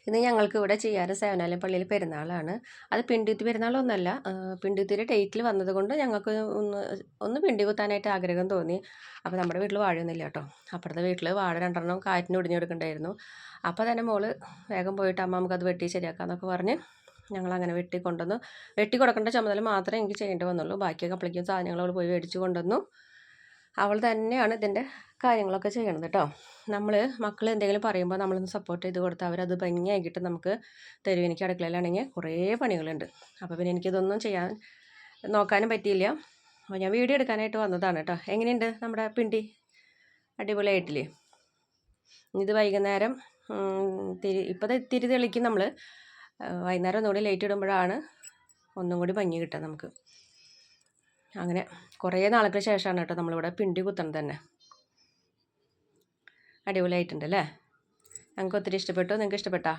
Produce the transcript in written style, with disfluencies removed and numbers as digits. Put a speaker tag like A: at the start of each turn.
A: ഇന്ന് ഞങ്ങൾക്ക് ഇവിടെ ചെയ്യാറ് സേവനാലയം പള്ളിയിൽ പെരുന്നാളാണ്. അത് പിണ്ടികുത്തി പെരുന്നാളൊന്നുമല്ല. പിണ്ടികുത്തിയുടെ ഡേറ്റിൽ വന്നതുകൊണ്ട് ഞങ്ങൾക്ക് ഒന്ന് പിണ്ടി കുത്താനായിട്ട് ആഗ്രഹം തോന്നി. അപ്പോൾ നമ്മുടെ വീട്ടിൽ വാഴയൊന്നുമില്ല കേട്ടോ. അപ്പുറത്തെ വീട്ടിൽ വാഴ 2 കാറ്റിന് ഒടിഞ്ഞു കൊടുക്കണ്ടായിരുന്നു. അപ്പോൾ തന്നെ മോള് വേഗം പോയിട്ട് അമ്മ നമുക്കത് വെട്ടി ശരിയാക്കാമെന്നൊക്കെ പറഞ്ഞ് ഞങ്ങളങ്ങനെ വെട്ടി കൊണ്ടുവന്നു. വെട്ടി കൊടുക്കേണ്ട ചുമതല മാത്രമേ എനിക്ക് ചെയ്യേണ്ടി വന്നുള്ളൂ. ബാക്കിയൊക്കെ അപ്പോഴേക്കും സാധനങ്ങൾ അവൾ പോയി മേടിച്ച് കൊണ്ടുവന്നു. അവൾ തന്നെയാണ് ഇതിൻ്റെ കാര്യങ്ങളൊക്കെ ചെയ്യണത് കേട്ടോ. നമ്മൾ മക്കൾ എന്തെങ്കിലും പറയുമ്പോൾ നമ്മളൊന്ന് സപ്പോർട്ട് ചെയ്ത് കൊടുത്താൽ അവരത് ഭംഗിയാക്കിയിട്ട് നമുക്ക് തരും. എനിക്ക് അടുക്കളയിലാണെങ്കിൽ കുറേ പണികളുണ്ട്. അപ്പോൾ പിന്നെ എനിക്കിതൊന്നും നോക്കാനും പറ്റിയില്ല. അപ്പോൾ ഞാൻ വീഡിയോ എടുക്കാനായിട്ട് വന്നതാണ് കേട്ടോ. എങ്ങനെയുണ്ട് നമ്മുടെ പിണ്ടി? അടിപൊളിയായിട്ടില്ലേ? ഇത് വൈകുന്നേരം ഇപ്പോൾ ഇത്തിരി തെളിക്കും നമ്മൾ. വൈകുന്നേരം ഒന്നുകൂടി ലൈറ്റ് ഇടുമ്പോഴാണ് ഒന്നും കൂടി ഭംഗി കിട്ടുക നമുക്ക്. അങ്ങനെ കുറേ നാൾക്ക് ശേഷമാണ് കേട്ടോ നമ്മളിവിടെ പിണ്ടി കുത്തണത് തന്നെ. അടിപൊളിയായിട്ടുണ്ട് അല്ലേ? ഞങ്ങൾക്ക് ഒത്തിരി ഇഷ്ടപ്പെട്ടു. നിങ്ങൾക്ക് ഇഷ്ടപ്പെട്ടോ?